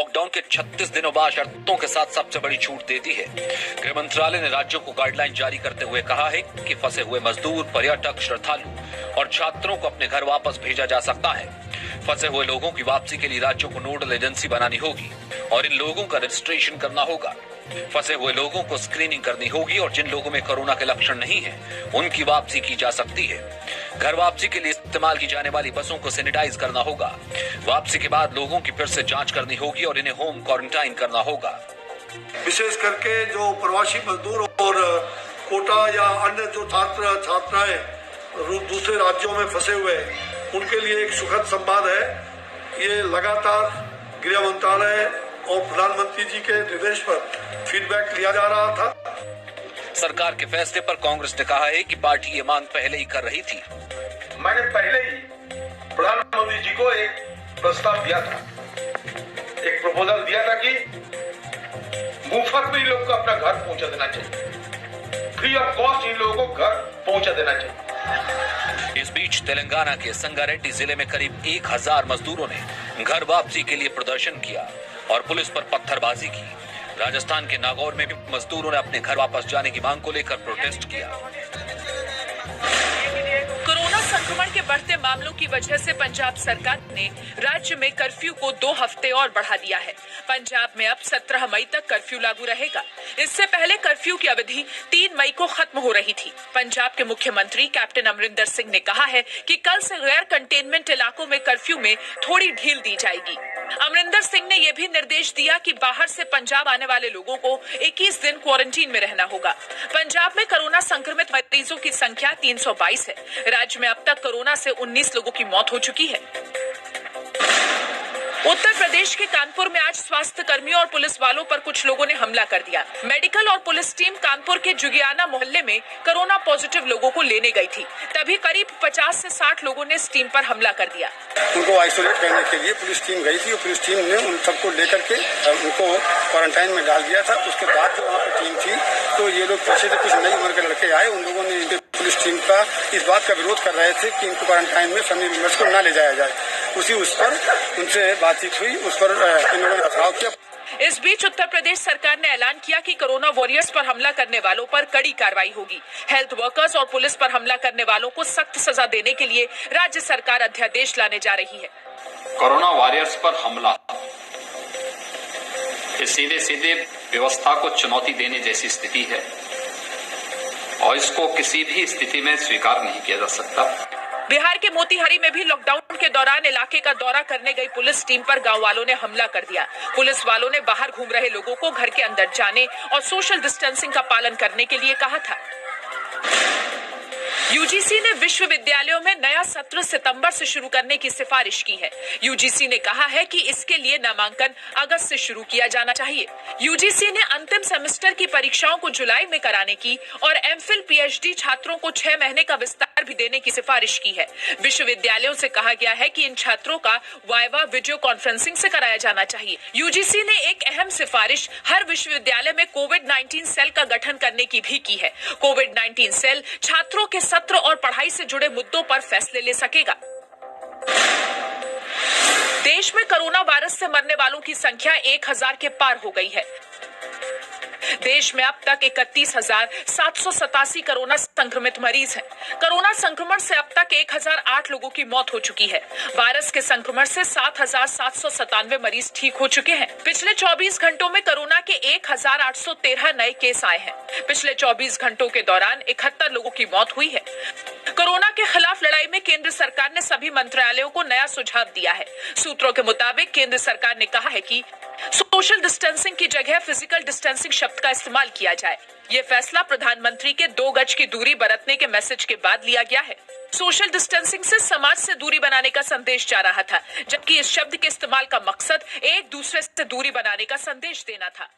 Lockdown के 36 दिनों बाद शर्तों के साथ सबसे बड़ी छूट देती है। गृह मंत्रालय ने राज्यों को गाइडलाइन जारी करते हुए कहा है कि फंसे हुए मजदूर, पर्यटक, श्रद्धालु और छात्रों को अपने घर वापस भेजा जा सकता है। फंसे हुए लोगों की वापसी के लिए राज्यों को नोडल एजेंसी बनानी होगी और इन लोगों का रजिस्ट्रेशन करना होगा। फंसे हुए लोगों को स्क्रीनिंग करनी होगी और जिन लोगों में कोरोना के लक्षण नहीं है उनकी वापसी की जा सकती है। घर वापसी के लिए इस्तेमाल की जाने वाली बसों को सैनिटाइज करना होगा। वापसी के बाद लोगों की फिर से जांच करनी होगी और इन्हें होम क्वारंटाइन करना होगा। विशेष करके जो प्रवासी मजदूर और कोटा या अन्य जो छात्र छात्राएं दूसरे राज्यों में फंसे हुए उनके लिए एक सुखद संवाद है। ये लगातार गृह मंत्रालय और प्रधानमंत्री जी के निर्देश पर फीडबैक लिया जा रहा था। सरकार के फैसले पर कांग्रेस ने कहा है कि पार्टी ये मांग पहले ही कर रही थी। मैंने पहले ही प्रधानमंत्री जी को एक प्रस्ताव दिया था, एक प्रपोजल दिया था कि मुफ्त में इन लोगों को अपना घर पहुंचा देना चाहिए, फ्री ऑफ कॉस्ट इन लोगों को घर पहुंचा देना चाहिए। इस बीच तेलंगाना के संगारेड्डी जिले में करीब 1000 मजदूरों ने घर वापसी के लिए प्रदर्शन किया और पुलिस पर पत्थरबाजी की। राजस्थान के नागौर में भी मजदूरों ने अपने घर वापस जाने की मांग को लेकर प्रोटेस्ट किया। कोरोना संक्रमण के बढ़ते मामलों की वजह से पंजाब सरकार ने राज्य में कर्फ्यू को 2 हफ्ते और बढ़ा दिया है। पंजाब में अब 17 मई तक कर्फ्यू लागू रहेगा। इससे पहले कर्फ्यू की अवधि 3 मई को खत्म हो रही थी। पंजाब के मुख्यमंत्री कैप्टन अमरिंदर सिंह ने कहा है कि कल से गैर कंटेनमेंट इलाकों में कर्फ्यू में थोड़ी ढील दी जाएगी। अमरिंदर सिंह ने यह भी निर्देश दिया कि बाहर से पंजाब आने वाले लोगों को 21 दिन क्वारंटीन में रहना होगा। पंजाब में कोरोना संक्रमित मरीजों की संख्या 322 है। राज्य में अब तक कोरोना से 19 लोगों की मौत हो चुकी है। उत्तर प्रदेश के कानपुर में आज स्वास्थ्य कर्मियों और पुलिस वालों पर कुछ लोगों ने हमला कर दिया। मेडिकल और पुलिस टीम कानपुर के जुगियाना मोहल्ले में कोरोना पॉजिटिव लोगों को लेने गई थी। तभी करीब 50 से 60 लोगों ने इस टीम पर हमला कर दिया। उनको आइसोलेट करने के लिए पुलिस टीम गई थी और पुलिस टीम ने उन सबको लेकर के उनको क्वारंटाइन में डाल दिया था। उसके बाद जो वहाँ पर टीम थी तो ये लोग पीछे से कुछ नई उम्र के लड़के आए। उन लोगों ने पुलिस टीम का इस बात का विरोध कर रहे थे कि इनको क्वारंटाइन में फैमिली मेंबर्स को न ले जाया जाए। उस पर उनसे बातचीत हुई, उस पर इन लोगों ने पथराव किया। इस बीच उत्तर प्रदेश सरकार ने ऐलान किया कि कोरोना वॉरियर्स पर हमला करने वालों पर कड़ी कार्रवाई होगी। हेल्थ वर्कर्स और पुलिस पर हमला करने वालों को सख्त सजा देने के लिए राज्य सरकार अध्यादेश लाने जा रही है। कोरोना वॉरियर्स पर हमला सीधे सीधे व्यवस्था को चुनौती देने जैसी स्थिति है और इसको किसी भी स्थिति में स्वीकार नहीं किया जा सकता। बिहार के मोतिहारी में भी लॉकडाउन के दौरान इलाके का दौरा करने गई पुलिस टीम पर गांव वालों ने हमला कर दिया। पुलिस वालों ने बाहर घूम रहे लोगों को घर के अंदर जाने और सोशल डिस्टेंसिंग का पालन करने के लिए कहा था। यूजीसी ने विश्वविद्यालयों में नया सत्र सितंबर से शुरू करने की सिफारिश की है। यूजीसी ने कहा है कि इसके लिए नामांकन अगस्त से शुरू किया जाना चाहिए। यूजीसी ने अंतिम सेमेस्टर की परीक्षाओं को जुलाई में कराने की और एमफिल पीएचडी छात्रों को 6 महीने का विस्तार भी देने की सिफारिश की है। विश्वविद्यालयों से कहा गया है कि इन छात्रों का वाइवा वीडियो कॉन्फ्रेंसिंग से कराया जाना चाहिए। यूजीसी ने एक अहम सिफारिश हर विश्वविद्यालय में कोविड-19 सेल का गठन करने की भी की है। कोविड-19 सेल छात्रों के सत्र और पढ़ाई से जुड़े मुद्दों पर फैसले ले सकेगा। देश में कोरोना वायरस से मरने वालों की संख्या 1000 के पार हो गई है। देश में अब तक 31,787 कोरोना संक्रमित मरीज हैं। कोरोना संक्रमण से अब तक 1008 लोगों की मौत हो चुकी है। वायरस के संक्रमण से 7,797 मरीज ठीक हो चुके हैं। पिछले 24 घंटों में कोरोना के 1,813 नए केस आए हैं। पिछले 24 घंटों के दौरान 71 लोगों की मौत हुई है। कोरोना के खिलाफ लड़ाई में केंद्र सरकार ने सभी मंत्रालयों को नया सुझाव दिया है। सूत्रों के मुताबिक केंद्र सरकार ने कहा है कि सोशल डिस्टेंसिंग की जगह फिजिकल डिस्टेंसिंग शब्द का इस्तेमाल किया जाए। ये फैसला प्रधानमंत्री के 2 गज की दूरी बरतने के मैसेज के बाद लिया गया है। सोशल डिस्टेंसिंग से समाज से दूरी बनाने का संदेश जा रहा था, जबकि इस शब्द के इस्तेमाल का मकसद एक दूसरे से दूरी बनाने का संदेश देना था।